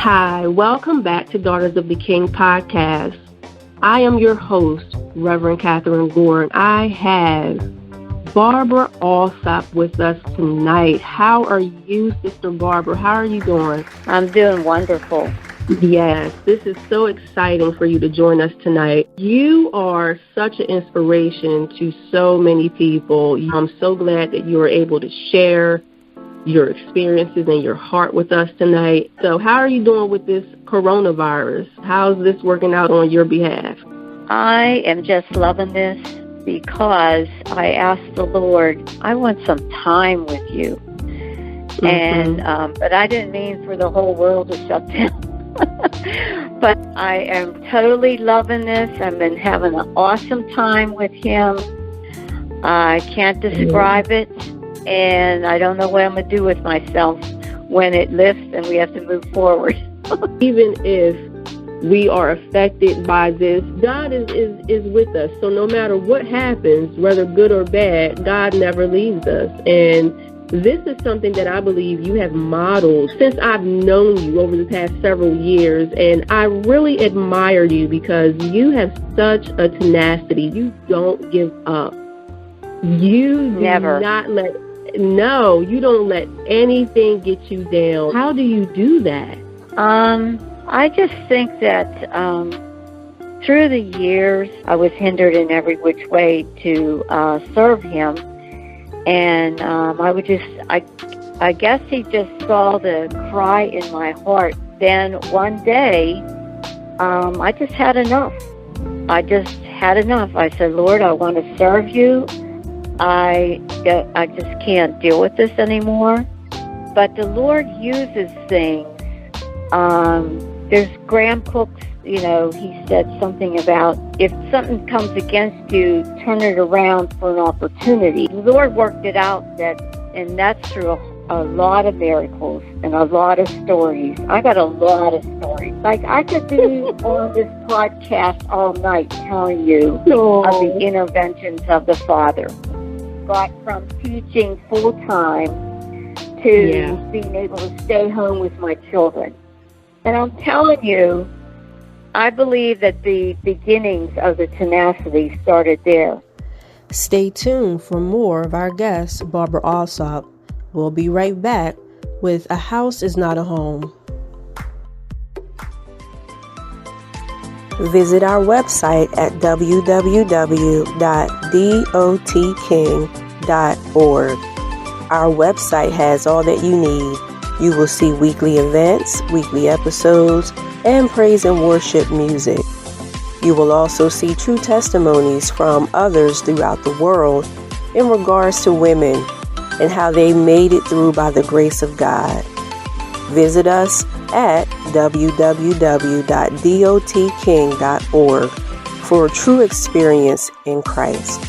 Hi, welcome back to Daughters of the King podcast. I am your host, Reverend Kathryn Gore, and I have Barbara Allsopp with us tonight. How are you, Sister Barbara? How are you doing? I'm doing wonderful. Yes, this is so exciting for you to join us tonight. You are such an inspiration to so many people. I'm so glad that you are able to share your experiences and your heart with us tonight. So how are you doing with this coronavirus? How's this working out on your behalf? I am just loving this because I asked the Lord, I want some time with you. Mm-hmm. And but I didn't mean for the whole world to shut down. But I am totally loving this. I've been having an awesome time with him. I can't describe it. And I don't know what I'm going to do with myself when it lifts and we have to move forward. Even if we are affected by this, God is with us. So no matter what happens, whether good or bad, God never leaves us. And this is something that I believe you have modeled since I've known you over the past several years. And I really admire you because you have such a tenacity. You don't give up. You do not let... No, you don't let anything get you down. How do you do that? I just think that through the years, I was hindered in every which way to serve him. And I guess he just saw the cry in my heart. Then one day, I just had enough. I said, Lord, I want to serve you. I just can't deal with this anymore. But the Lord uses things. There's Graham Cook's, he said something about if something comes against you, turn it around for an opportunity. The Lord worked it out, and that's through a lot of miracles and a lot of stories. I got a lot of stories. Like I could be on this podcast all night telling you of the interventions of the Father. Got from teaching full-time to being able to stay home with my children. And I'm telling you, I believe that the beginnings of the tenacity started there. Stay tuned for more of our guest, Barbara Allsopp. We'll be right back with A House is Not a Home. Visit our website at www.dotking.org. Our website has all that you need. You will see weekly events, weekly episodes, and praise and worship music. You will also see true testimonies from others throughout the world in regards to women and how they made it through by the grace of God. Visit us at www.dotking.org for a true experience in Christ.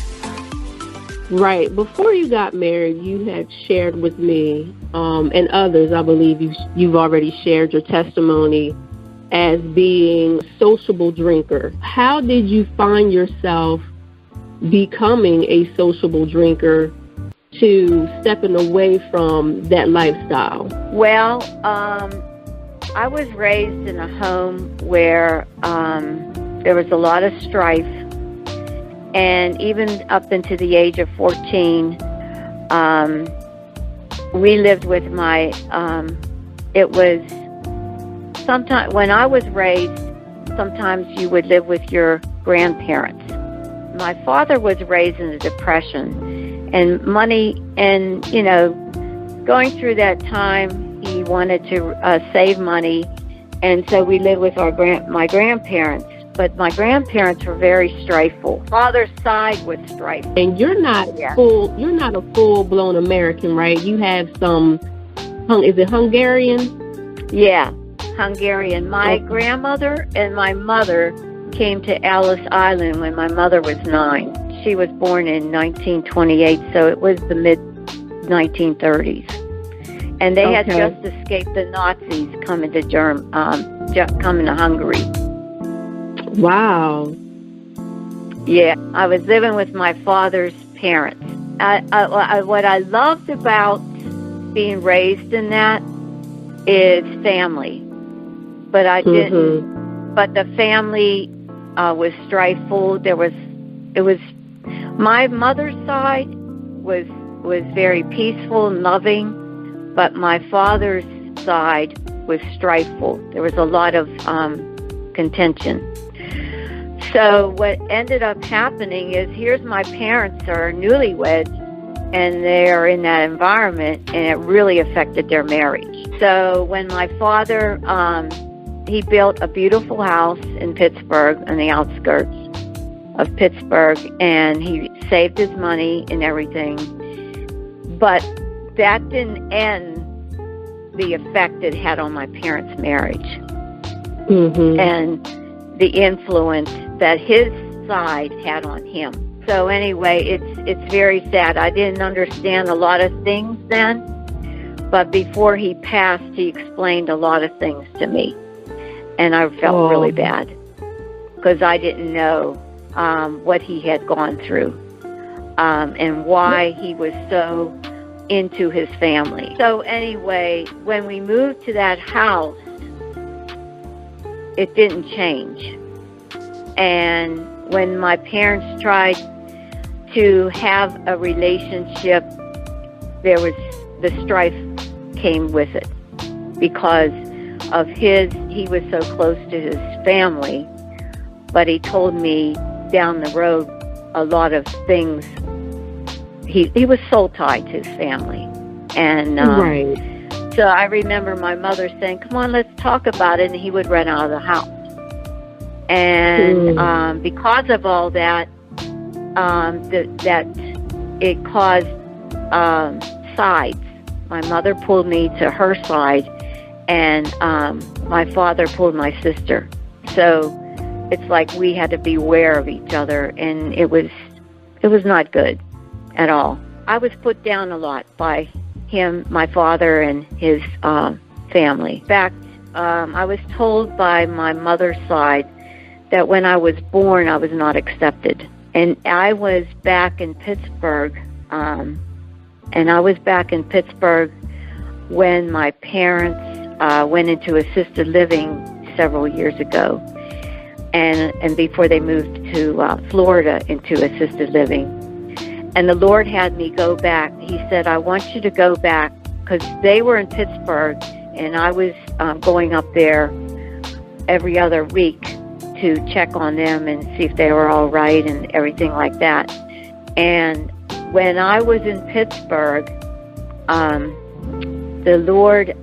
Right. Before you got married, you had shared with me and others, I believe you've already shared your testimony as being a sociable drinker. How did you find yourself becoming a sociable drinker to stepping away from that lifestyle? Well, I was raised in a home where there was a lot of strife, and even up into the age of 14, we lived with it was sometimes when I was raised, sometimes you would live with your grandparents. My father was raised in a depression, and money, and going through that time, he wanted to save money, and so we lived with my grandparents. But my grandparents were very strifeful. Father's side was strifeful. And you're not a full-blown American, right? You have some, is it Hungarian? Yeah, Hungarian. My grandmother and my mother came to Ellis Island when my mother was 9. She was born in 1928, so it was the mid-1930s. And they had just escaped the Nazis coming to Hungary. Wow. Yeah, I was living with my father's parents. What I loved about being raised in that is family. but I didn't. But the family was strifeful. My mother's side was very peaceful and loving, but my father's side was strifeful. There was a lot of contention. So what ended up happening is, here's my parents are newlyweds, and they are in that environment, and it really affected their marriage. So when my father, he built a beautiful house in Pittsburgh, on the outskirts of Pittsburgh, and he saved his money and everything. But that didn't end the effect it had on my parents' marriage. And the influence that his side had on him. So anyway, it's very sad. I didn't understand a lot of things then, but before he passed, he explained a lot of things to me, and I felt really bad because I didn't know what he had gone through and why he was so into his family. So anyway, when we moved to that house, it didn't change. And when my parents tried to have a relationship, the strife came with it because of he was so close to his family, but he told me down the road a lot of things. He was soul tied to his family. And so I remember my mother saying, come on, let's talk about it, and he would run out of the house. And because of all that, that it caused sides. My mother pulled me to her side, and my father pulled my sister. So it's like we had to beware of each other, and it was not good at all. I was put down a lot by him, my father, and his family. In fact, I was told by my mother's side that when I was born, I was not accepted. And I was back in Pittsburgh, when my parents went into assisted living several years ago, and before they moved to Florida into assisted living. And the Lord had me go back. He said, I want you to go back, because they were in Pittsburgh, and I was going up there every other week to check on them and see if they were all right and everything like that. And when I was in Pittsburgh, the Lord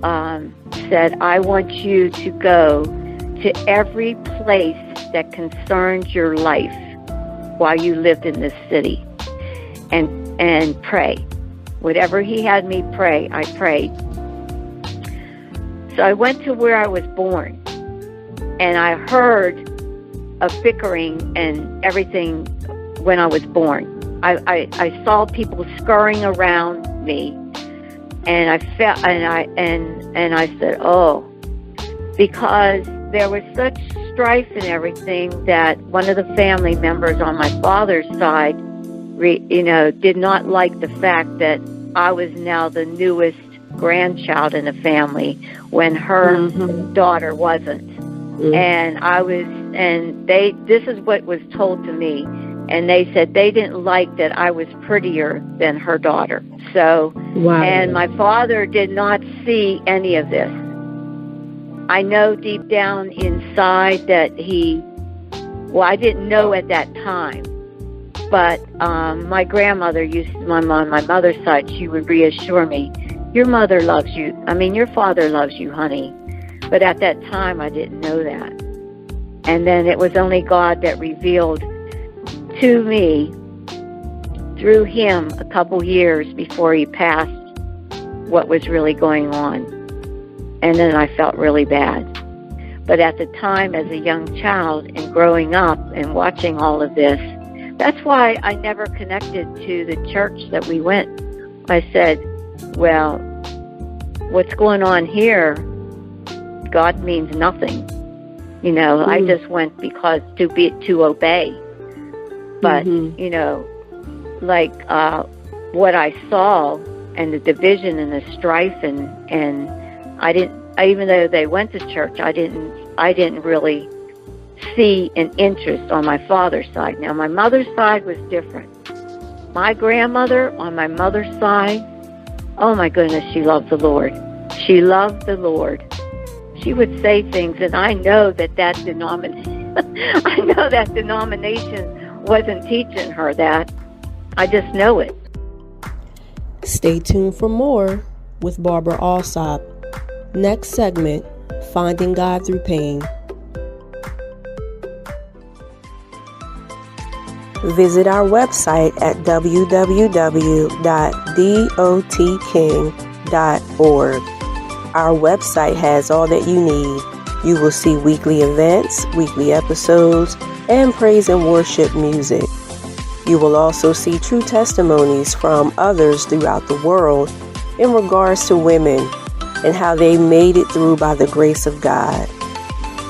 said, I want you to go to every place that concerns your life while you lived in this city, and pray. Whatever he had me pray, I prayed. So I went to where I was born, and I heard of bickering and everything when I was born. I saw people scurrying around me, and I felt, and I said, oh, because there was such strife and everything that one of the family members on my father's side, did not like the fact that I was now the newest grandchild in the family when her daughter wasn't. And I was, and this is what was told to me, and they said they didn't like that I was prettier than her daughter. So, and my father did not see any of this. I know deep down inside that I didn't know at that time, but my grandmother my mother's side, she would reassure me, your mother loves you. Your father loves you, honey. But at that time, I didn't know that. And then it was only God that revealed to me through him a couple years before he passed what was really going on. And then I felt really bad. But at the time, as a young child and growing up and watching all of this, that's why I never connected to the church that we went. I said, well, what's going on here, God means nothing. I just went because to obey. But, what I saw and the division and the strife and I didn't, even though they went to church, I didn't I didn't really see an interest on my father's side. Now, my mother's side was different. My grandmother on my mother's side, oh my goodness, she loved the Lord. She loved the Lord. She would say things, and I know that denomination wasn't teaching her that. I just know it. Stay tuned for more with Barbara Allsopp. Next segment, Finding God Through Pain. Visit our website at www.dotking.org. Our website has all that you need. You will see weekly events, weekly episodes, and praise and worship music. You will also see true testimonies from others throughout the world in regards to women and how they made it through by the grace of God.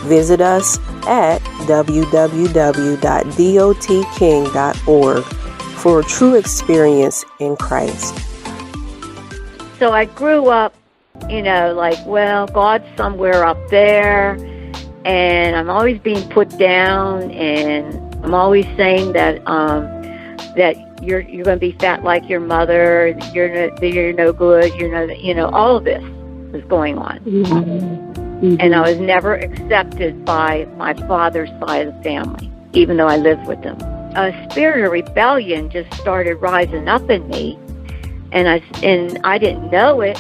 Visit us at www.dotking.org for a true experience in Christ. So I grew up, God's somewhere up there, and I'm always being put down, and I'm always saying that you're going to be fat like your mother, you're no good, all of this was going on. Mm-hmm. And I was never accepted by my father's side of the family, even though I lived with them. A spirit of rebellion just started rising up in me, and I didn't know it,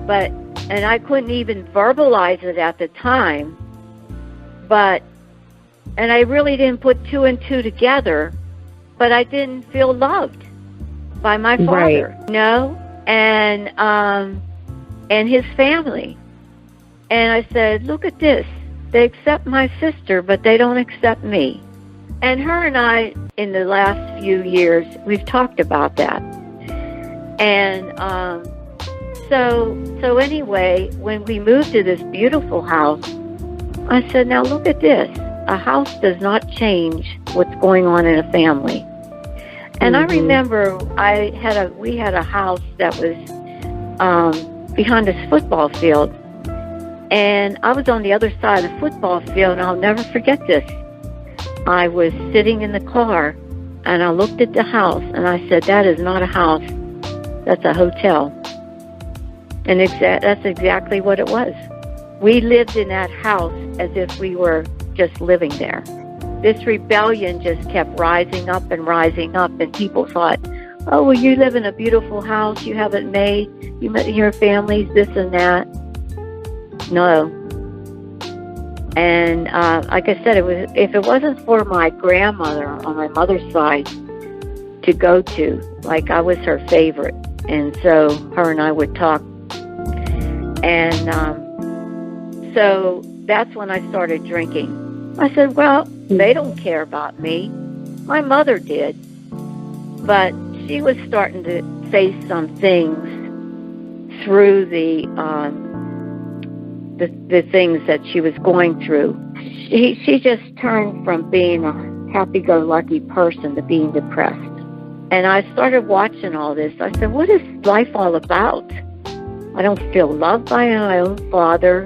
and I couldn't even verbalize it at the time, and I really didn't put two and two together, but I didn't feel loved by my father, and his family. And I said, look at this. They accept my sister, but they don't accept me. And her and I, in the last few years, we've talked about that. And so anyway, when we moved to this beautiful house, I said, now look at this. A house does not change what's going on in a family. And I remember we had a house that was behind this football field. And I was on the other side of the football field, and I'll never forget this. I was sitting in the car, and I looked at the house, and I said, that is not a house. That's a hotel. And that's exactly what it was. We lived in that house as if we were just living there. This rebellion just kept rising up, and people thought, oh, well, you live in a beautiful house. You have it made. Your family's this and that. No. And like I said, if it wasn't for my grandmother on my mother's side to go to, like I was her favorite, and so her and I would talk. And so that's when I started drinking. I said, well, they don't care about me. My mother did. But she was starting to face some things through the things that she was going through. She just turned from being a happy-go-lucky person to being depressed. And I started watching all this. I said, what is life all about? I don't feel loved by my own father.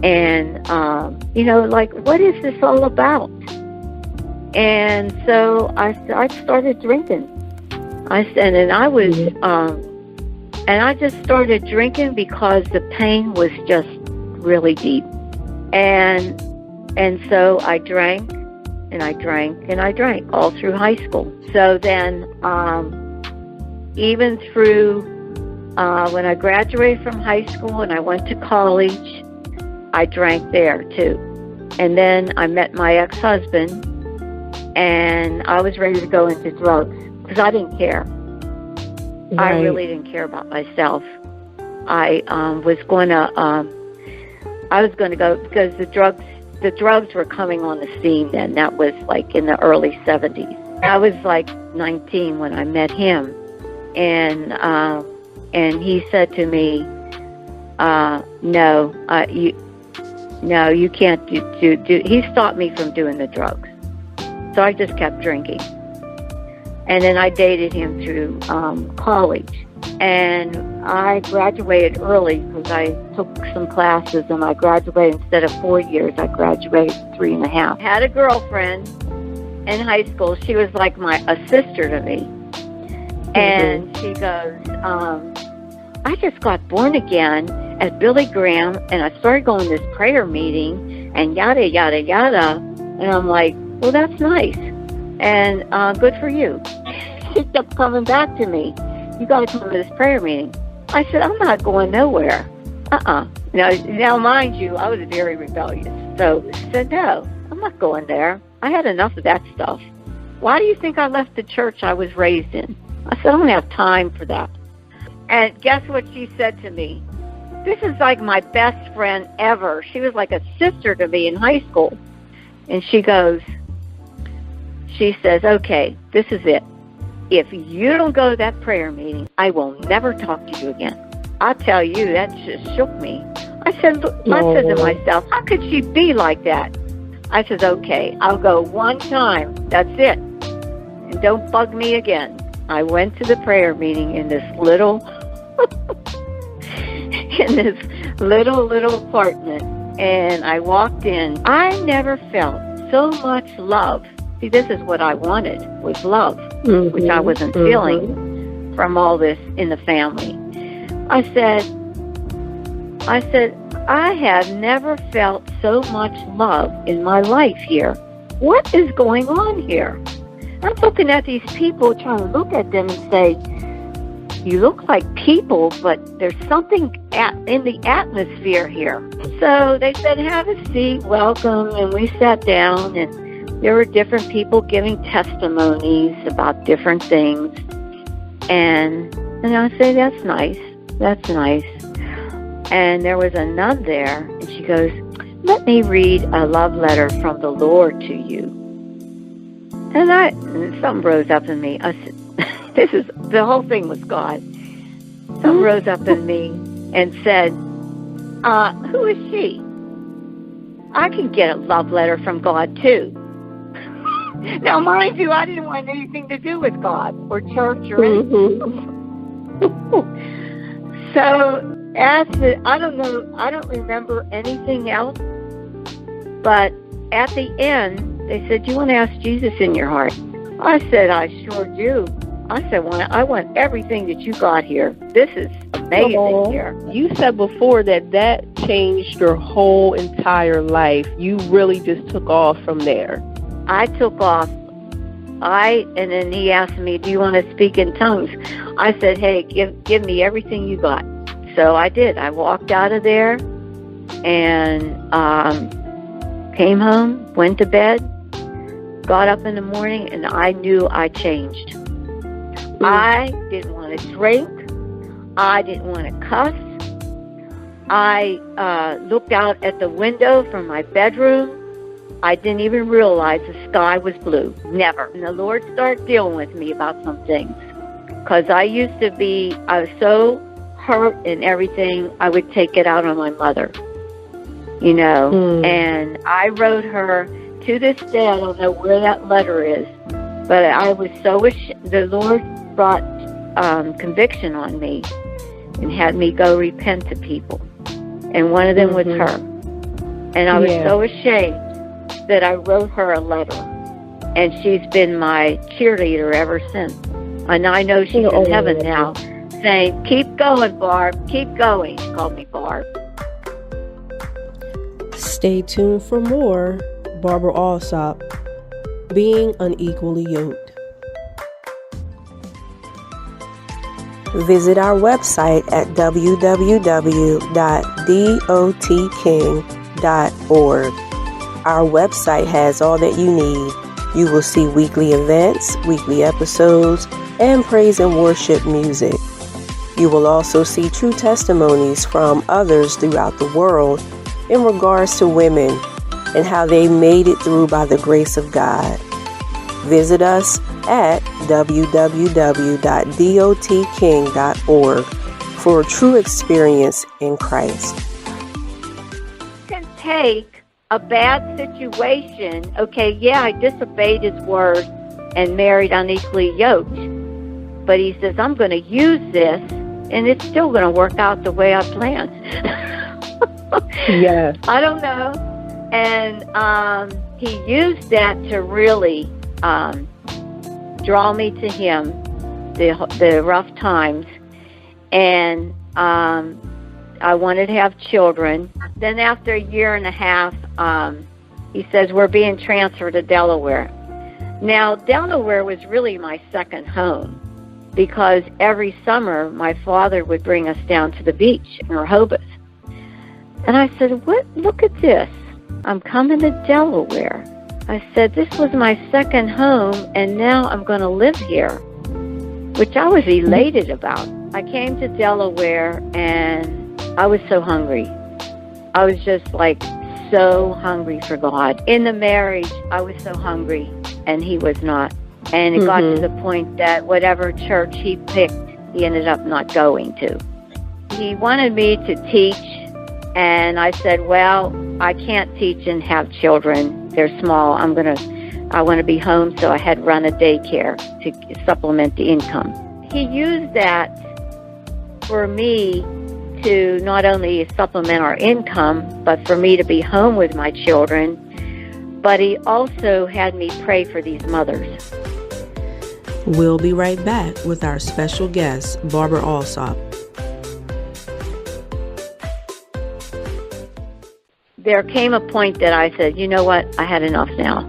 And, what is this all about? And so I started drinking. I just started drinking because the pain was just really deep. And so I drank, and I drank, and I drank all through high school. So then, even through when I graduated from high school and I went to college, I drank there too. And then I met my ex-husband, and I was ready to go into drugs because I didn't care. Right. I really didn't care about myself. I was going to go because the drugs were coming on the scene then. That was like in the early 70s. I was like 19 when I met him, and he said to me, No, you can't do. He stopped me from doing the drugs. So I just kept drinking. And then I dated him through college. And I graduated early because I took some classes, and I graduated instead of 4 years. I graduated 3.5. I had a girlfriend in high school. She was like a sister to me. And she goes, I just got born again at Billy Graham, and I started going to this prayer meeting, and yada, yada, yada. And I'm like, well, that's nice. And good for you. She kept coming back to me. You got to come to this prayer meeting. I said, I'm not going nowhere. Now, mind you, I was very rebellious. So I said, no, I'm not going there. I had enough of that stuff. Why do you think I left the church I was raised in? I said, I don't have time for that. And guess what she said to me? This is like my best friend ever. She was like a sister to me in high school. And she says, okay, this is it. If you don't go to that prayer meeting, I will never talk to you again. I'll tell you, that just shook me. I said to myself, how could she be like that? I said, okay, I'll go one time. That's it. And don't bug me again. I went to the prayer meeting in this little apartment, and I walked in. I never felt so much love. See, this is what I wanted, was love, which I wasn't feeling from all this in the family. I said, I have never felt so much love in my life here. What is going on here? I'm looking at these people, trying to look at them and say, you look like people, but there's something in the atmosphere here. So they said, have a seat, welcome, and we sat down, and there were different people giving testimonies about different things. And I say, that's nice. And there was a nun there, and she goes, let me read a love letter from the Lord to you. And something rose up in me. I said, the whole thing was God. Something rose up in me and said, who is she? I can get a love letter from God too. Now, mind you, I didn't want anything to do with God or church or anything. So, I don't remember anything else, but at the end, they said, do you want to ask Jesus in your heart? I said, I sure do. I said, I want everything that you got here. This is amazing here. You said before that changed your whole entire life. You really just took off from there. I took off. And then he asked me, do you want to speak in tongues? I said, hey, give me everything you got. So I did. I walked out of there and came home, went to bed, got up in the morning, and I knew I changed. I didn't want to drink. I didn't want to cuss. I looked out at the window from my bedroom. I didn't even realize the sky was blue. Never. And the Lord started dealing with me about some things. Because I was so hurt and everything, I would take it out on my mother. And I wrote her, to this day, I don't know where that letter is, but I was so ashamed. The Lord brought conviction on me and had me go repent to people. And one of them was her. And I was so ashamed that I wrote her a letter. And she's been my cheerleader ever since. And I know she's in heaven now, saying, keep going, Barb, keep going. She called me Barb. Stay tuned for more Barbara Allsopp, Being Unequally Yoked. Visit our website at www.dotking.org. Our website has all that you need. You will see weekly events, weekly episodes, and praise and worship music. You will also see true testimonies from others throughout the world in regards to women and how they made it through by the grace of God. Visit us at www.dotking.org for a true experience in Christ. You can take a bad situation, I disobeyed his word and married unequally yoked. but he says, I'm going to use this, and it's still going to work out the way I planned. Yes. I don't know. And he used that to really draw me to him, the rough times. And I wanted to have children. Then after a year and a half, he says, we're being transferred to Delaware. Now, Delaware was really my second home, because every summer my father would bring us down to the beach in Rehoboth. And I said, what? Look at this. I'm coming to Delaware. I said, this was my second home, and now I'm going to live here, which I was elated about. I came to Delaware, and I was so hungry. I was just like so hungry for God. In the marriage, I was so hungry, and he was not. And it got to the point that whatever church he picked, he ended up not going to. He wanted me to teach, and I said, well, I can't teach and have children. They're small. I want to be home, so I had run a daycare to supplement the income. He used that for me to not only supplement our income, but for me to be home with my children. But he also had me pray for these mothers. We'll be right back with our special guest, Barbara Allsopp. There came a point that I said, you know what, I had enough now.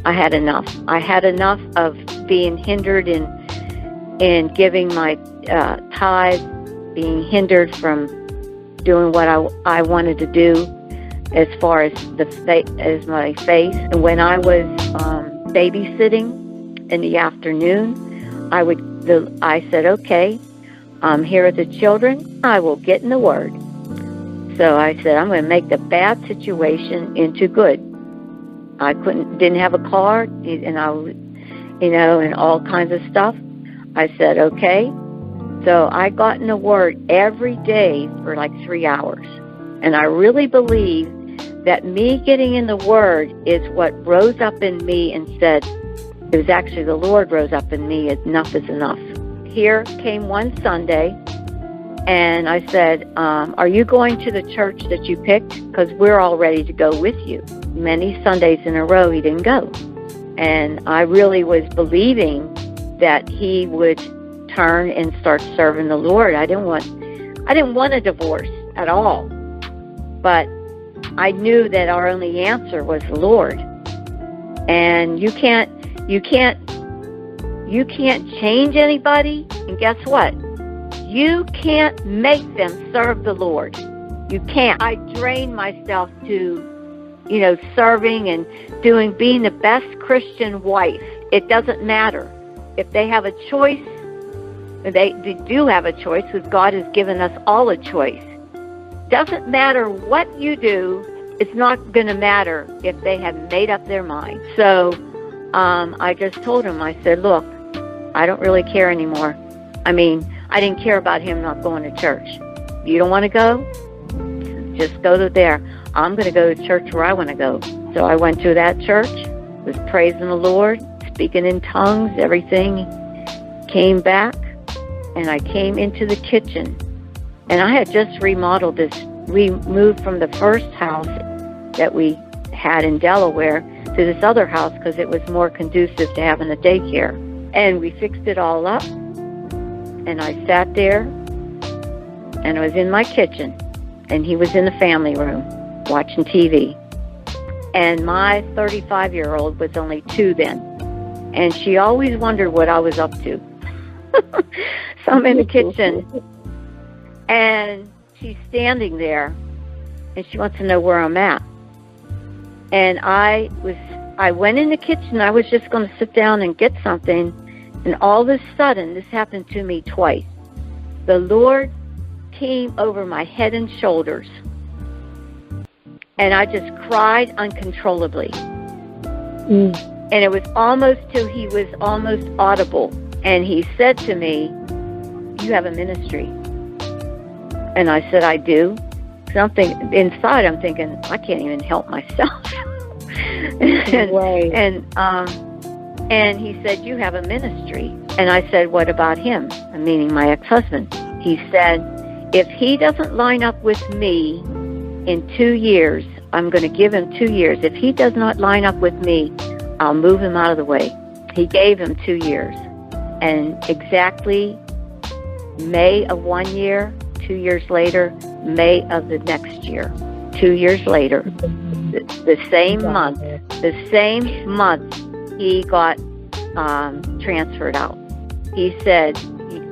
I had enough. I had enough of being hindered in giving my tithe, being hindered from doing what I wanted to do as far as as my faith. And when I was babysitting in the afternoon, I said, okay, here are the children. I will get in the Word. So I said, I'm going to make the bad situation into good. I didn't have a car, and and all kinds of stuff. I said, okay. So I got in the Word every day for like 3 hours. And I really believe that me getting in the Word is what rose up in me and said, it was actually the Lord rose up in me, enough is enough. Here came one Sunday, and I said, are you going to the church that you picked? Because we're all ready to go with you. Many Sundays in a row, he didn't go. And I really was believing that he would turn and start serving the Lord. I didn't want a divorce at all. But I knew that our only answer was the Lord. And you can't change anybody. And guess what? You can't make them serve the Lord. You can't. I drained myself to, serving and being the best Christian wife. It doesn't matter. If they have a choice, they do have a choice, because God has given us all a choice. Doesn't matter what you do, it's not going to matter if they have made up their mind. So I just told him, I said, look, I don't really care anymore. I didn't care about him not going to church. You don't want to go? Just go to there. I'm going to go to church where I want to go. So I went to that church, was praising the Lord, speaking in tongues, everything. Came back, and I came into the kitchen. And I had just remodeled this. We moved from the first house that we had in Delaware to this other house because it was more conducive to having a daycare. And we fixed it all up. And I sat there, and I was in my kitchen, and he was in the family room watching TV. And my 35-year-old was only 2 then. And she always wondered what I was up to. So I'm in the kitchen, and she's standing there, and she wants to know where I'm at. And I went in the kitchen. I was just going to sit down and get something. And all of a sudden, this happened to me twice. The Lord came over my head and shoulders, and I just cried uncontrollably. And it was almost till he was almost audible. And he said to me, you have a ministry. And I said, I do. Inside I'm thinking, I can't even help myself. And he said, you have a ministry. And I said, what about him? Meaning my ex-husband. He said, if he doesn't line up with me in 2 years, I'm going to give him 2 years. If he does not line up with me, I'll move him out of the way. He gave him 2 years. And exactly May of 1 year, 2 years later, May of the next year, 2 years later, the same month, he got transferred out. He said,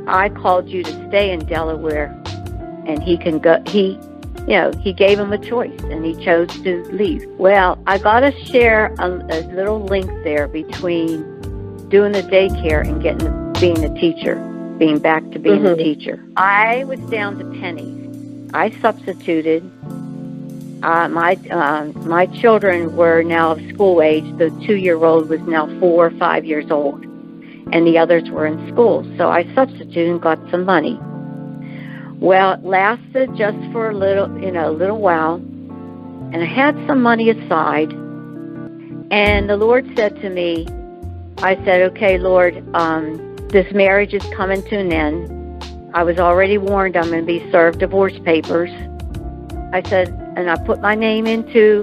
I called you to stay in Delaware, and he can go. He gave him a choice, and he chose to leave. Well, I got to share a little link there between doing the daycare and being a teacher, being back to being a teacher. I was down to pennies. I substituted. My children were now of school age. The 2-year-old was now 4 or 5 years old, and the others were in school. So I substituted and got some money. Well, it lasted just for a little while, and I had some money aside. And the Lord said to me, I said, okay, Lord, this marriage is coming to an end. I was already warned I'm going to be served divorce papers. I said, and I put my name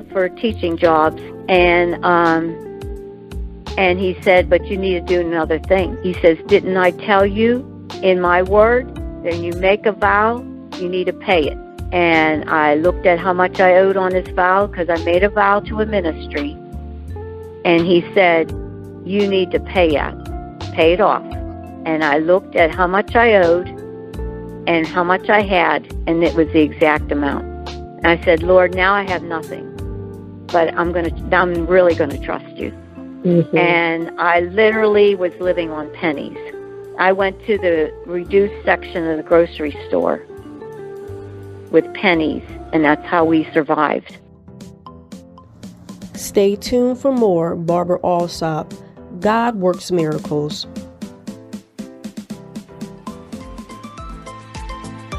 for teaching jobs, and he said, but you need to do another thing. He says, didn't I tell you in my word that you make a vow, you need to pay it? And I looked at how much I owed on this vow, because I made a vow to a ministry, and he said, you need to pay it off. And I looked at how much I owed and how much I had, and it was the exact amount. And I said, Lord, now I have nothing, but I'm really going to trust you. Mm-hmm. And I literally was living on pennies. I went to the reduced section of the grocery store with pennies, and that's how we survived. Stay tuned for more Barbara Allsopp, God Works Miracles.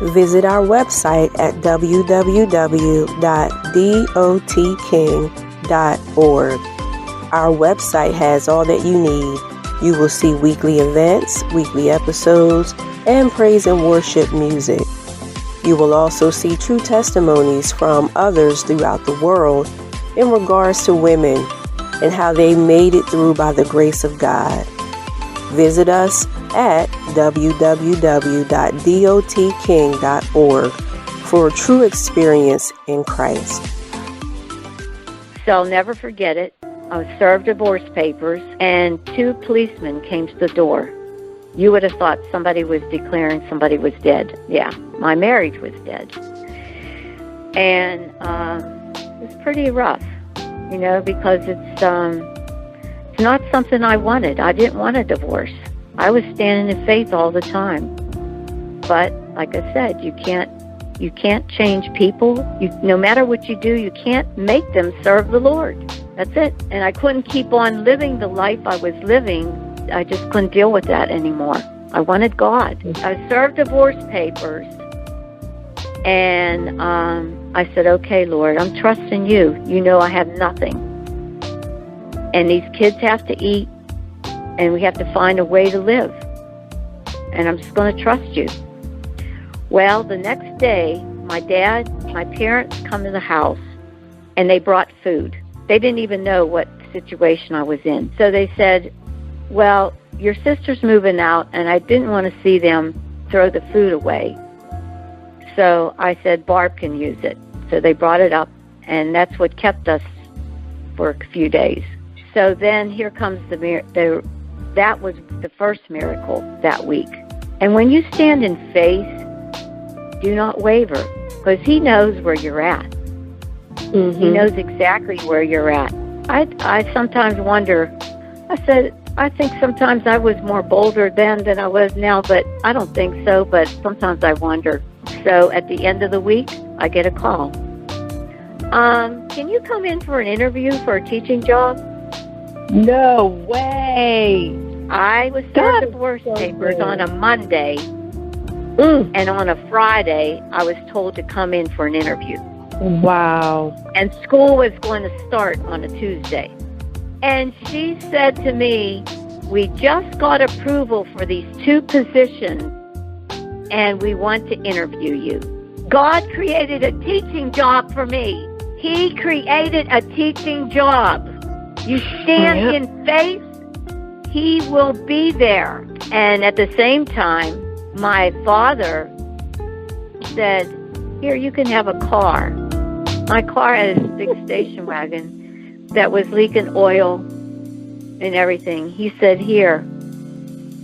Visit our website at www.dotking.org. Our website has all that you need. You will see weekly events, weekly episodes, and praise and worship music. You will also see true testimonies from others throughout the world in regards to women and how they made it through by the grace of God. Visit us at www.dotking.org for a true experience in Christ. So I'll never forget it. I was served divorce papers, and 2 policemen came to the door. You would have thought somebody was declaring somebody was dead. Yeah, my marriage was dead. And it was pretty rough, because it's not something I wanted. I didn't want a divorce. I was standing in faith all the time. But like I said, you can't change people. No matter what you do, you can't make them serve the Lord. That's it. And I couldn't keep on living the life I was living. I just couldn't deal with that anymore. I wanted God. I served divorce papers, and I said, okay, Lord, I'm trusting you. You know I have nothing. And these kids have to eat, and we have to find a way to live. And I'm just going to trust you. Well, the next day, my parents come to the house, and they brought food. They didn't even know what situation I was in. So they said, well, your sister's moving out, and I didn't want to see them throw the food away. So I said, Barb can use it. So they brought it up, and that's what kept us for a few days. So then here comes that was the first miracle that week. And when you stand in faith, do not waver, because he knows where you're at. Mm-hmm. He knows exactly where you're at. I sometimes wonder, I think sometimes I was more bolder then than I was now, but I don't think so, but sometimes I wonder. So at the end of the week, I get a call. Can you come in for an interview for a teaching job? No way. I was served divorce papers on a Monday, and on a Friday, I was told to come in for an interview. Wow. And school was going to start on a Tuesday. And she said to me, we just got approval for these 2 positions, and we want to interview you. God created a teaching job for me. He created a teaching job. You stand in faith, He will be there. And at the same time, my father said, here, you can have a car. My car had a big station wagon that was leaking oil and everything. He said, here.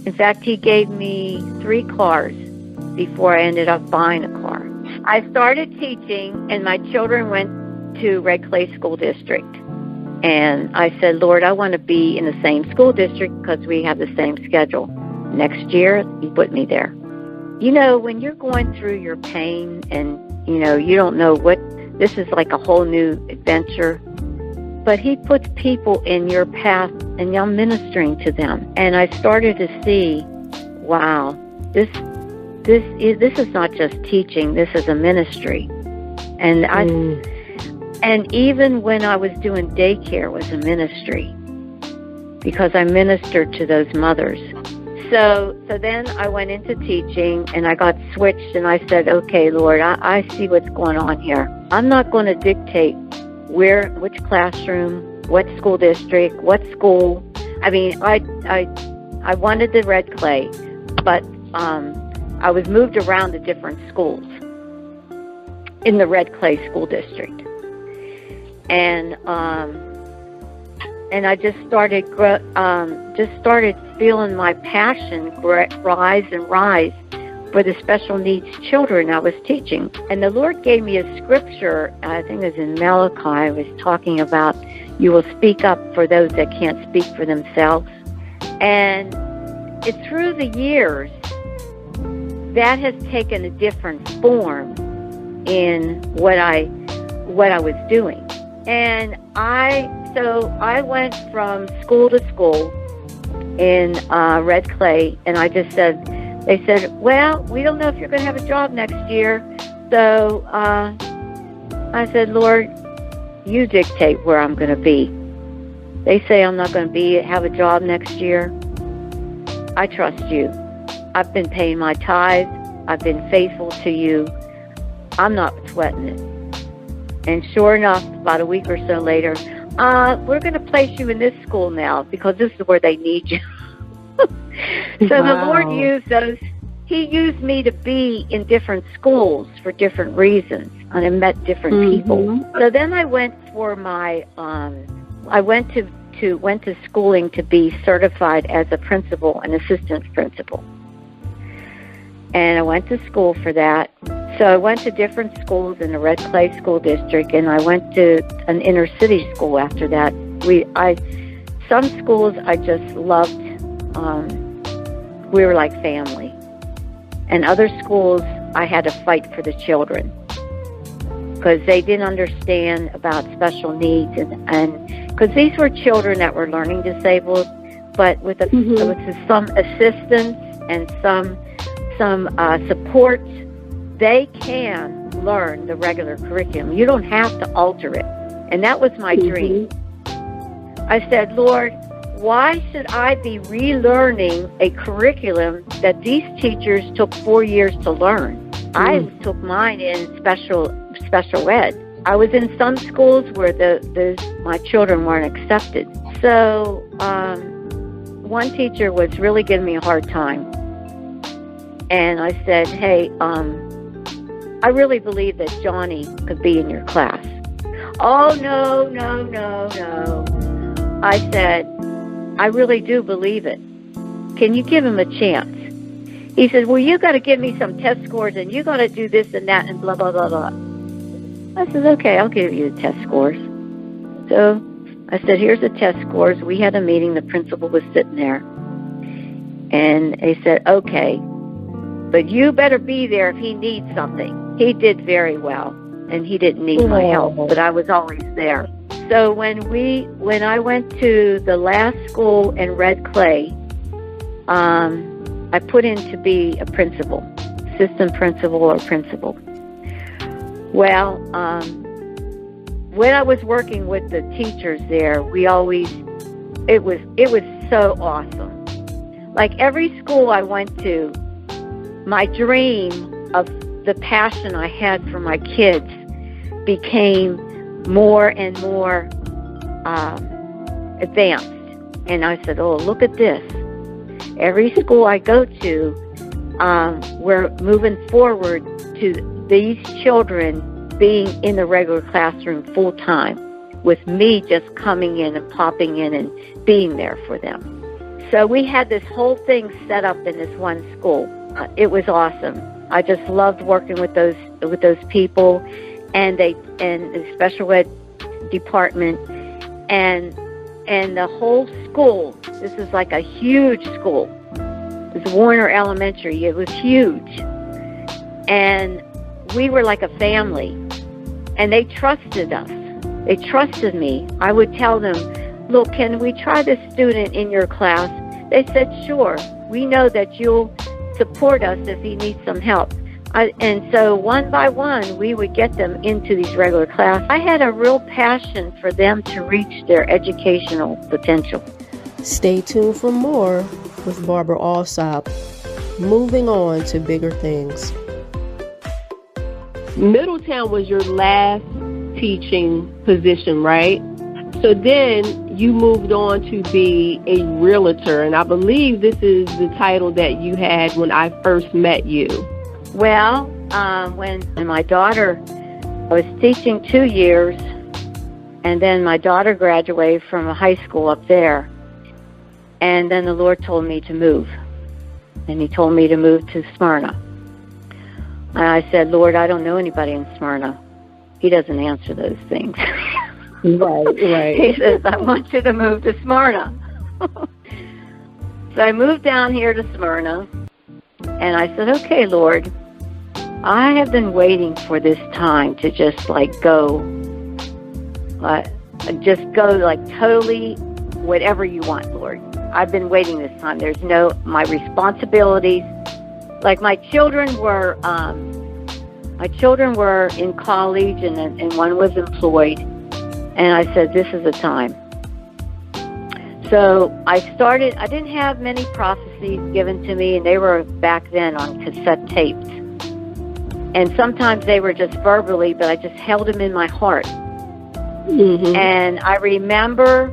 In fact, he gave me 3 cars before I ended up buying a car. I started teaching, and my children went to Red Clay School District. And I said, Lord, I want to be in the same school district because we have the same schedule. Next year, He put me there. You know, when you're going through your pain and, you know, you don't know what, this is like a whole new adventure. But He puts people in your path, and I'm ministering to them. And I started to see, wow, this is not just teaching. This is a ministry. And and even when I was doing daycare, was a ministry because I ministered to those mothers. So then I went into teaching, and I got switched, and I said, okay, Lord, I see what's going on here. I'm not going to dictate which classroom, what school district, what school. I mean, I wanted the Red Clay, but I was moved around to different schools in the Red Clay School District. And I just started feeling my passion rise and rise for the special needs children I was teaching. And the Lord gave me a scripture, I think it was in Malachi, it was talking about you will speak up for those that can't speak for themselves. And through the years, that has taken a different form in what I was doing. And I went from school to school in Red Clay, and I just said, they said, well, we don't know if you're going to have a job next year. So I said, Lord, you dictate where I'm going to be. They say I'm not going to have a job next year. I trust you. I've been paying my tithes. I've been faithful to you. I'm not sweating it. And sure enough, about a week or so later, we're going to place you in this school now because this is where they need you. So The Lord used those. He used me to be in different schools for different reasons, and I met different people. So then I went for my, I went to schooling to be certified as a principal and assistant principal. And I went to school for that. So I went to different schools in the Red Clay School District, and I went to an inner city school after that. Some schools I just loved. We were like family. And other schools, I had to fight for the children because they didn't understand about special needs, and because these were children that were learning disabled, but with some assistance and some support, they can learn the regular curriculum. You don't have to alter it. And that was my dream. I said, Lord, why should I be relearning a curriculum that these teachers took 4 years to learn? I took mine in special ed. I was in some schools where my children weren't accepted. So one teacher was really giving me a hard time. And I said, hey, I really believe that Johnny could be in your class. Oh, no. I said, I really do believe it. Can you give him a chance? He said, well, you got to give me some test scores, and you got to do this and that and blah, blah, blah, blah. I said, okay, I'll give you the test scores. So I said, here's the test scores. We had a meeting. The principal was sitting there. And he said, okay, but you better be there if he needs something. He did very well, and he didn't need my help, but I was always there. So when I went to the last school in Red Clay, I put in to be a principal, assistant principal or principal. Well, when I was working with the teachers there, it was so awesome. Like every school I went to, my dream of the passion I had for my kids became more and more advanced. And I said, oh, look at this. Every school I go to, we're moving forward to these children being in the regular classroom full time, with me just coming in and popping in and being there for them. So we had this whole thing set up in this one school. It was awesome. I just loved working with those people, and the special ed department, and the whole school. This is like a huge school. It was Warner Elementary. It was huge, and we were like a family. And they trusted us. They trusted me. I would tell them, look, can we try this student in your class? They said, sure. We know that you'll support us if he needs some help. And so one by one, we would get them into these regular classes. I had a real passion for them to reach their educational potential. Stay tuned for more with Barbara Allsopp. Moving on to bigger things. Middletown was your last teaching position, right? So then you moved on to be a realtor, and I believe this is the title that you had when I first met you. Well, when my daughter, I was teaching 2 years, and then my daughter graduated from a high school up there, and then the Lord told me to move, and He told me to move to Smyrna. And I said, Lord, I don't know anybody in Smyrna. He doesn't answer those things. Right. He says, I want you to move to Smyrna. So I moved down here to Smyrna, and I said, okay, Lord, I have been waiting for this time to just go totally whatever you want, Lord. I've been waiting this time. There's my responsibilities. Like my children were in college, and one was employed, and I said, this is the time. So I didn't have many prophecies given to me, and they were back then on cassette tapes. And sometimes they were just verbally, but I just held them in my heart. Mm-hmm. And I remember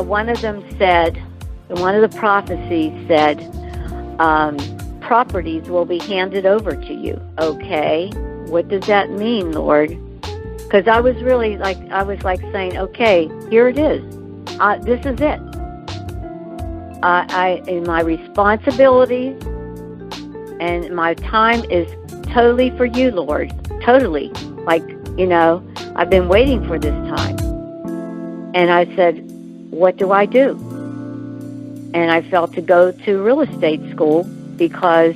one of them said, one of the prophecies said, properties will be handed over to you. Okay, what does that mean, Lord? Because I was really saying, okay, here it is. This is it. In my responsibilities and my time is totally for you, Lord. Totally. I've been waiting for this time. And I said, what do I do? And I felt to go to real estate school, because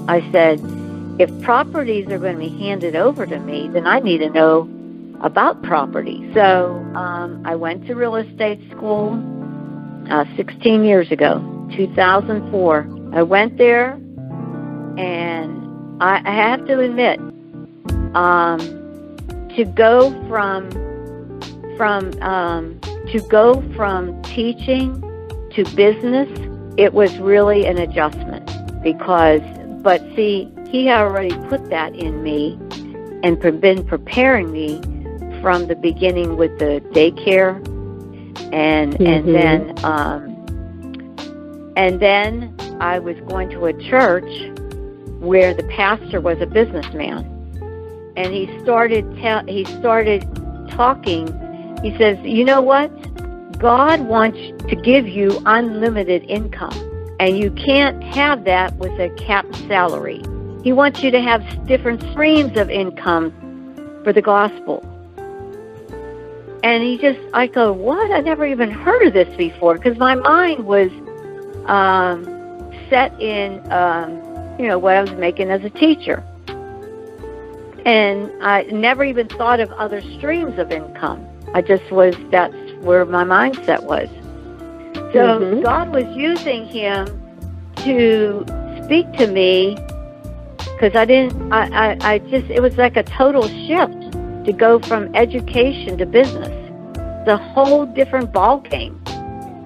I said, if properties are going to be handed over to me, then I need to know about property. So I went to real estate school 16 years ago, 2004. I went there, and I have to admit, to go from teaching to business, it was really an adjustment. But see, He had already put that in me and been preparing me from the beginning with the daycare, and then I was going to a church where the pastor was a businessman, and he started talking. He says, you know what? God wants to give you unlimited income. And you can't have that with a capped salary. He wants you to have different streams of income for the gospel. And I go, what? I never even heard of this before, because my mind was set in, what I was making as a teacher. And I never even thought of other streams of income. That's where my mindset was. So God was using him to speak to me, because it was like a total shift to go from education to business. The whole different ball game.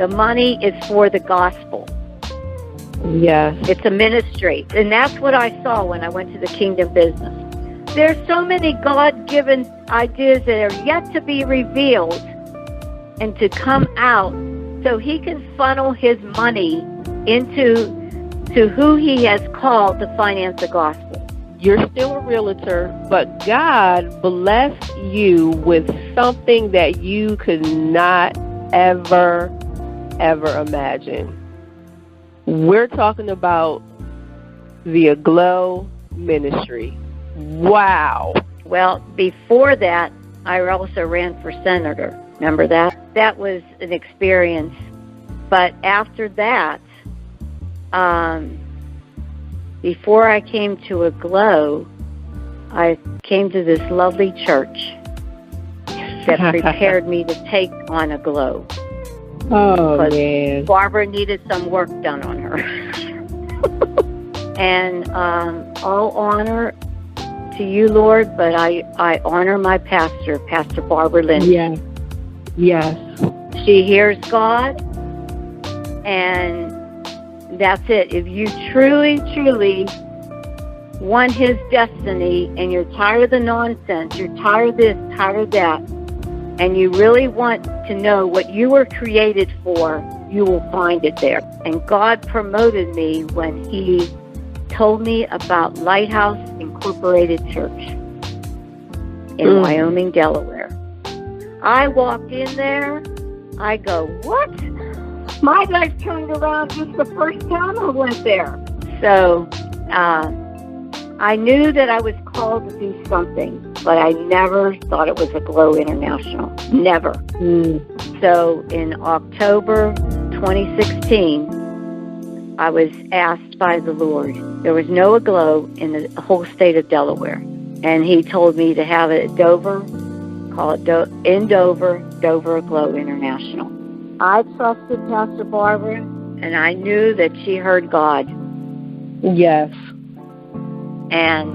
The money is for the gospel. Yes. It's a ministry. And that's what I saw when I went to the kingdom business. There's so many God-given ideas that are yet to be revealed and to come out so he can funnel his money into who he has called to finance the gospel. You're still a realtor, but God blessed you with something that you could not ever imagine. We're talking about the Aglow Ministry. Wow. Well, before that, I also ran for senator. Remember that? That was an experience. But after that, before I came to Aglow, I came to this lovely church that prepared me to take on Aglow. Oh, man. Barbara needed some work done on her. And all honor to you, Lord, but I honor my pastor, Pastor Barbara Lynch. Yes. Yes. She hears God, and that's it. If you truly want his destiny, and you're tired of the nonsense, you're tired of this, tired of that, and you really want to know what you were created for, you will find it there. And God promoted me when he told me about Lighthouse Incorporated Church in Wyoming, Delaware. I walked in there, I go, what? My life turned around just the first time I went there. So I knew that I was called to do something, but I never thought it was Aglow International. Never. So in October 2016, I was asked by the Lord. There was no Aglow in the whole state of Delaware. And he told me to have it at Dover, call it in Dover Aglow International. I trusted Pastor Barbara, and I knew that she heard God. Yes. And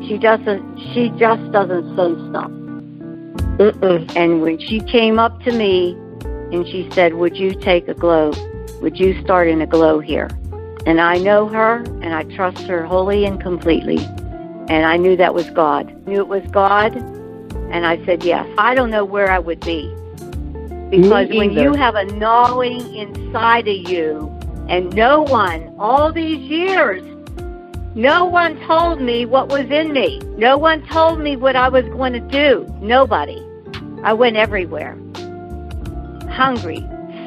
she just doesn't say stuff. And when she came up to me and she said, would you take Aglow? Would you start an Aglow here? And I know her, and I trust her wholly and completely. And I knew that was God. I knew it was God, and I said yes. I don't know where I would be. Because when you have a gnawing inside of you, and no one, all these years, no one told me what was in me. No one told me what I was going to do. Nobody. I went everywhere. Hungry,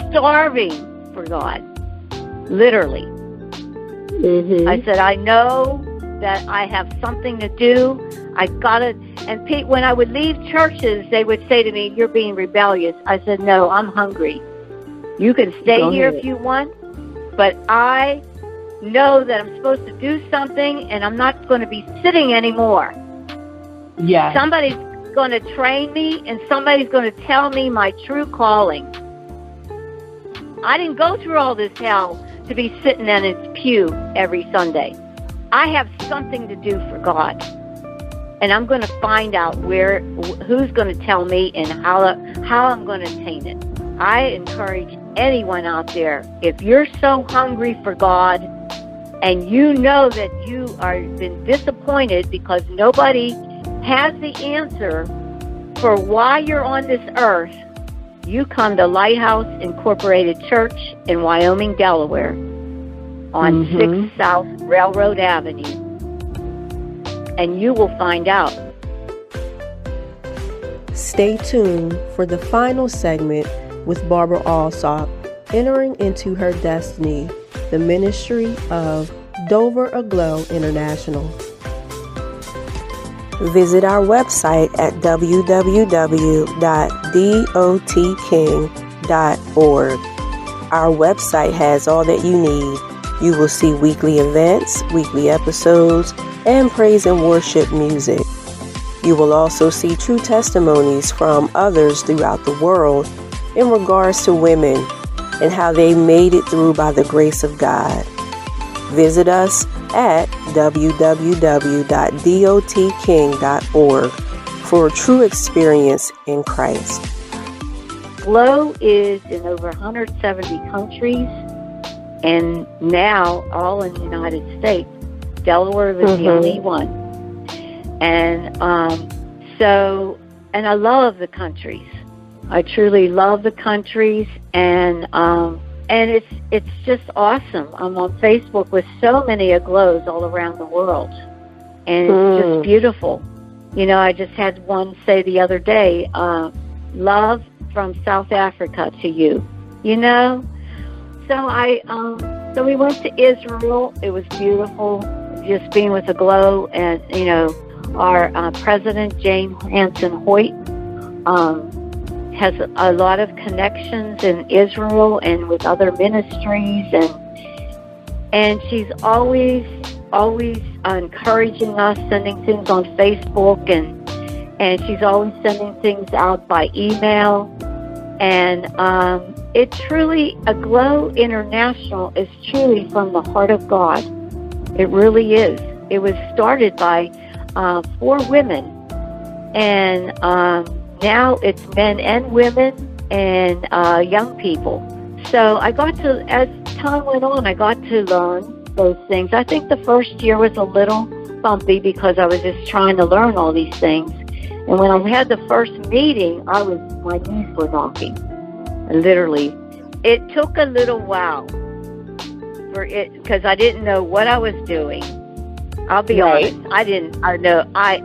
starving for God. Literally. I said, I know that I have something to do. I got it. And Pete, when I would leave churches, they would say to me, you're being rebellious. I said, no, I'm hungry. You can stay here if you want, but I know that I'm supposed to do something, and I'm not going to be sitting anymore. Yeah. Somebody's going to train me, and somebody's going to tell me my true calling. I didn't go through all this hell to be sitting in its pew every Sunday. I have something to do for God. And I'm going to find out who's going to tell me and how I'm going to attain it. I encourage anyone out there, if you're so hungry for God and you know that you are been disappointed because nobody has the answer for why you're on this earth, you come to Lighthouse Incorporated Church in Wyoming, Delaware on 6 South Railroad Avenue. And you will find out. Stay tuned for the final segment with Barbara Allsopp, entering into her destiny, the ministry of Dover Aglow International. Visit our website at www.dotking.org. Our website has all that you need. You will see weekly events, weekly episodes, and praise and worship music. You will also see true testimonies from others throughout the world in regards to women and how they made it through by the grace of God. Visit us at www.dotking.org for a true experience in Christ. Glow is in over 170 countries, and now all in the United States. Delaware was the only one. And and I love the countries. I truly love the countries, and it's just awesome. I'm on Facebook with so many aglows all around the world, and it's just beautiful. You know, I just had one say the other day, love from South Africa to you, you know? So we went to Israel. It was beautiful, just being with Aglow, and, you know, our president, James Hansen Hoyt, has a lot of connections in Israel and with other ministries, and she's always encouraging us, sending things on Facebook, and she's always sending things out by email. And it truly, Aglow International is truly from the heart of God. It really is. It was started by 4 women, and now it's men and women and young people. So I got to, as time went on, I got to learn those things. I think the first year was a little bumpy because I was just trying to learn all these things. And when I had the first meeting, my knees were knocking, literally. It took a little while for it, because I didn't know what I was doing. I'll be honest. I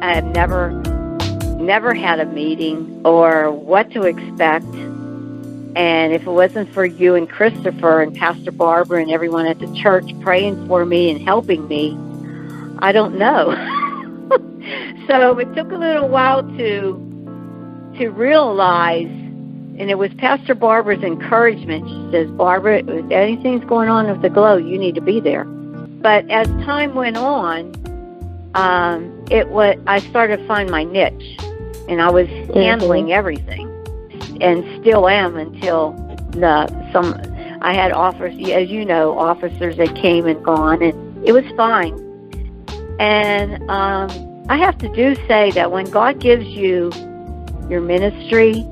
have never had a meeting or what to expect. And if it wasn't for you and Christopher and Pastor Barbara and everyone at the church praying for me and helping me, I don't know. So it took a little while to realize, and it was Pastor Barbara's encouragement. She says, Barbara, if anything's going on with the Glow, you need to be there. But as time went on, I started to find my niche, and I was handling everything, and still am until I had as you know, officers that came and gone, and it was fine. And I have to say that when God gives you your ministry,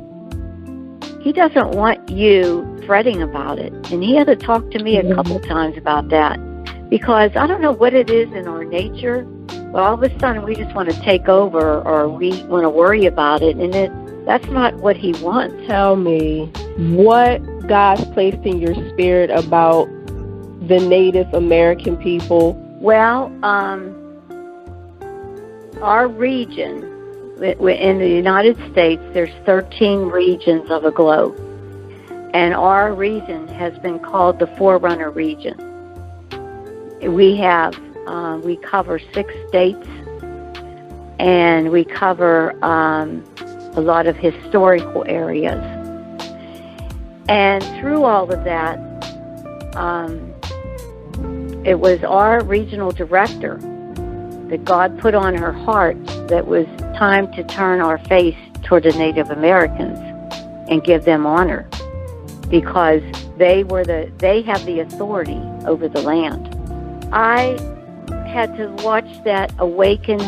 He doesn't want you fretting about it. And He had to talk to me a couple times about that, because I don't know what it is in our nature, but all of a sudden we just want to take over, or we want to worry about it, and that's not what He wants. Tell me what God's placed in your spirit about the Native American people. Well, our region, in the United States, there's 13 regions of Aglow, and our region has been called the Forerunner region. We cover 6 states, and we cover a lot of historical areas. And through all of that, it was our regional director that God put on her heart that was time to turn our face toward the Native Americans and give them honor, because they have the authority over the land. I had to watch that Awakened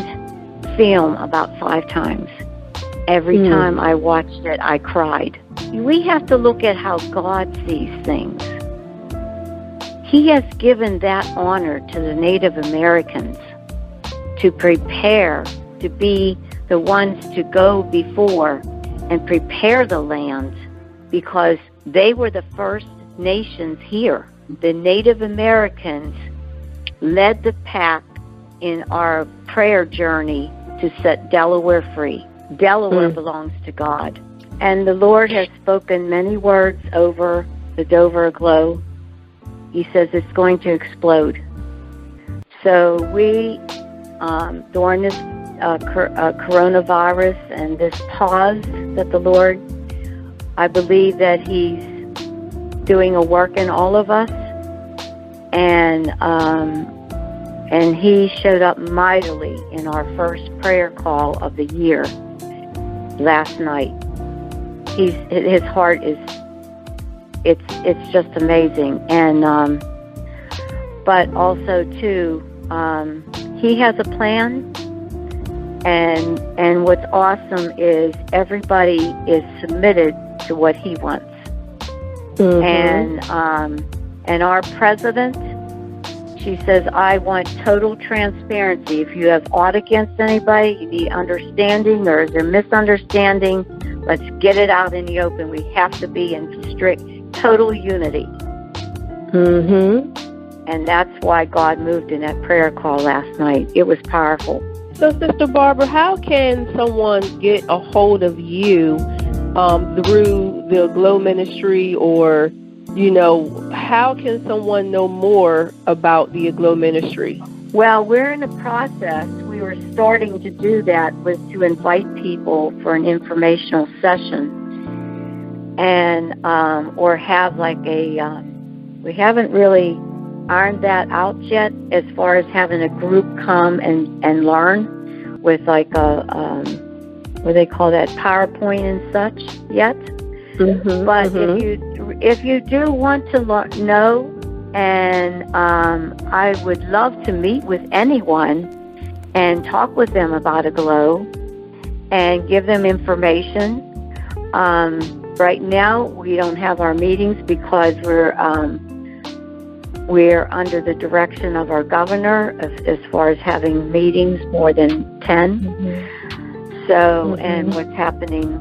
film about 5 times. Every time I watched it, I cried. We have to look at how God sees things. He has given that honor to the Native Americans to prepare, to be the ones to go before and prepare the land, because they were the first nations here. The Native Americans led the pack in our prayer journey to set Delaware free. Delaware belongs to God. And the Lord has spoken many words over the Dover Aglow. He says it's going to explode. So we, during this coronavirus and this pause that the Lord, I believe that He's doing a work in all of us, and He showed up mightily in our first prayer call of the year last night. His heart is, it's just amazing. And but also too, He has a plan, and what's awesome is everybody is submitted to what he wants. Mm-hmm. And our president, she says, I want total transparency. If you have aught against anybody, you need understanding, or is there misunderstanding, let's get it out in the open. We have to be in strict, total unity. Mm-hmm. And that's why God moved in that prayer call last night. It was powerful. So, Sister Barbara, how can someone get a hold of you through the Glow Ministry, or, how can someone know more about the Glow Ministry? Well, we're in the process. We were starting to do that, was to invite people for an informational session, and or have like a. We haven't really ironed that out yet, as far as having a group come and learn with like a what do they call that, PowerPoint and such yet. Mm-hmm, but if you do want to know, and I would love to meet with anyone and talk with them about a glow and give them information. Right now we don't have our meetings because we're under the direction of our governor as far as having meetings more than 10. Mm-hmm. So, and what's happening.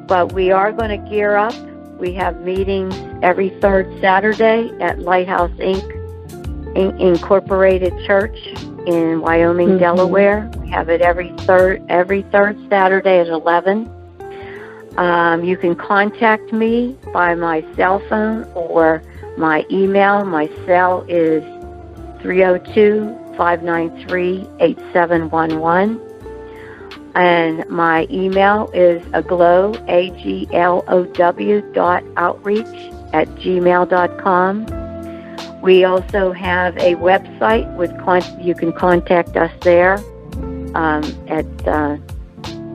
But we are going to gear up. We have meetings every third Saturday at Lighthouse Incorporated Church in Wyoming, Delaware. We have it every third Saturday at 11. You can contact me by my cell phone or my email. My cell is 302-593-8711. And my email is aglow.outreach@gmail.com. We also have a website you can contact us there at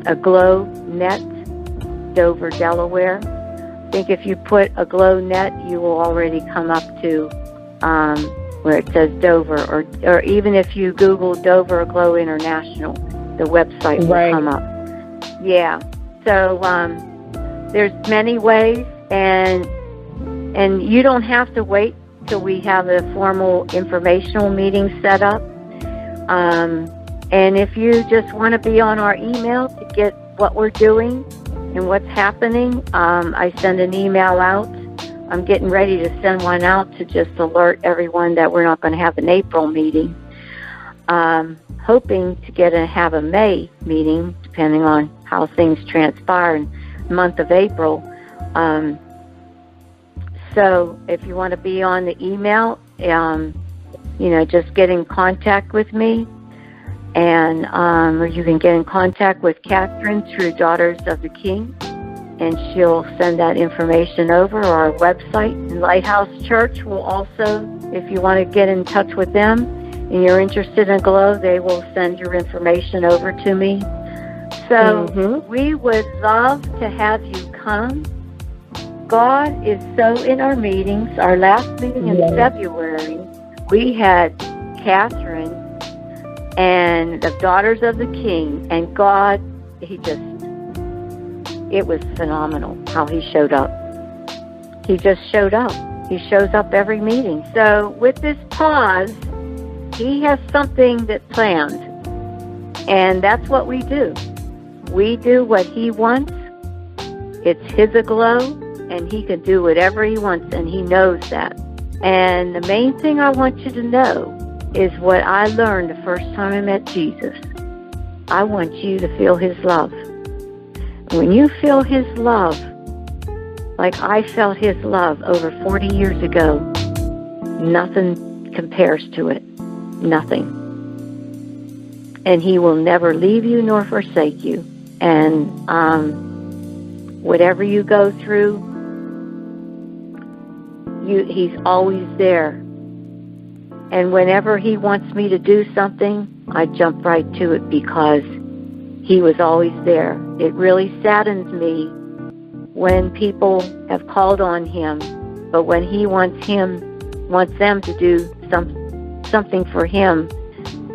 AglowNet, Dover, Delaware. I think if you put AglowNet, you will already come up to where it says Dover, or even if you Google Dover Glow International, the website will come up. Yeah. So there's many ways, and you don't have to wait till we have a formal informational meeting set up. And if you just want to be on our email to get what we're doing and what's happening, I send an email out. I'm getting ready to send one out to just alert everyone that we're not going to have an April meeting. Hoping to have a May meeting, depending on how things transpire in the month of April. So if you want to be on the email, just get in contact with me. And or you can get in contact with Kathryn through Daughters of the King, and she'll send that information over, or our website. And Lighthouse Church will also, if you want to get in touch with them and you're interested in Glow, they will send your information over to me. So we would love to have you come. God is so in our meetings. Our last meeting in February, we had Kathryn and the Daughters of the King, and God, it was phenomenal how he showed up. He just showed up. He shows up every meeting. So with this pause, he has something that's planned, and that's what we do. We do what he wants. It's his aglow, and he can do whatever he wants, and he knows that. And the main thing I want you to know is what I learned the first time I met Jesus. I want you to feel his love. When you feel his love, like I felt his love over 40 years ago, nothing compares to it. Nothing. And he will never leave you nor forsake you. And whatever you go through, he's always there. And whenever he wants me to do something, I jump right to it because he was always there. It really saddens me when people have called on him, but when he wants them to do something for him,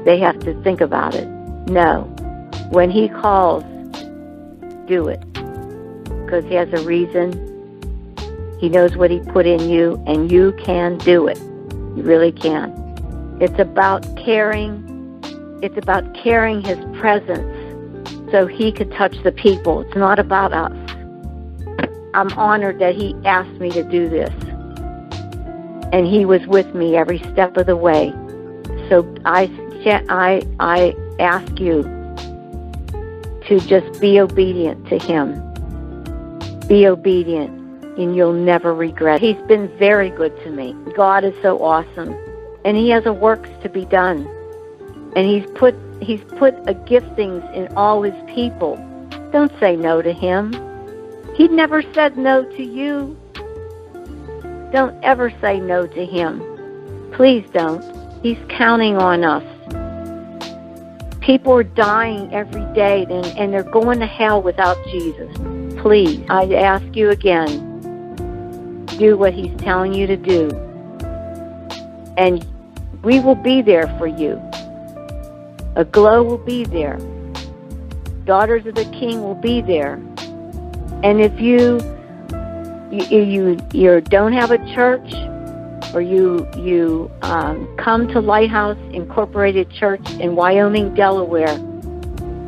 they have to think about it. No. When he calls, do it. Because he has a reason He knows what He put in you, and you can do it. You really can. It's about carrying His presence so He could touch the people. It's not about us. I'm honored that He asked me to do this. And He was with me every step of the way. So I ask you to just be obedient to Him. Be obedient, and you'll never regret. He's been very good to me. God is so awesome, and He has a works to be done. And He's put a giftings in all His people. Don't say no to Him. He never said no to you. Don't ever say no to Him. Please don't. He's counting on us. People are dying every day, and they're going to hell without Jesus. Please, I ask you again, do what He's telling you to do. And we will be there for you. A glow will be there. Daughters of the King will be there. And if you don't have a church, or you come to Lighthouse Incorporated Church in Wyoming, Delaware,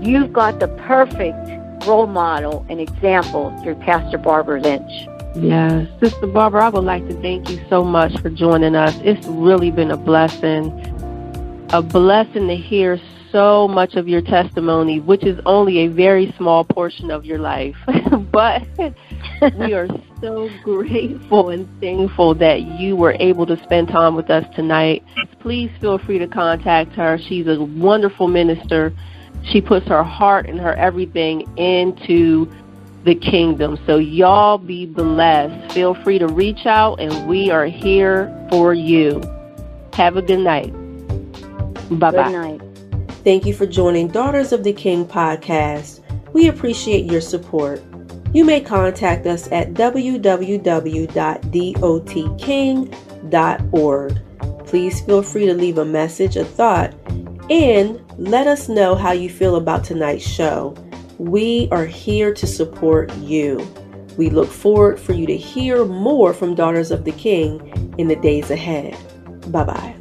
you've got the perfect role model and example through Pastor Barbara Lynch. Yes. Sister Barbara, I would like to thank you so much for joining us. It's really been a blessing to hear so much of your testimony, which is only a very small portion of your life. But we are so grateful and thankful that you were able to spend time with us tonight. Please feel free to contact her. She's a wonderful minister. She puts her heart and her everything into the kingdom. So y'all be blessed. Feel free to reach out, and we are here for you. Have a good night. Bye-bye. Good night. Thank you for joining Daughters of the King podcast. We appreciate your support. You may contact us at www.dotking.org. Please feel free to leave a message, a thought, and let us know how you feel about tonight's show. We are here to support you. We look forward for you to hear more from Daughters of the King in the days ahead. Bye-bye.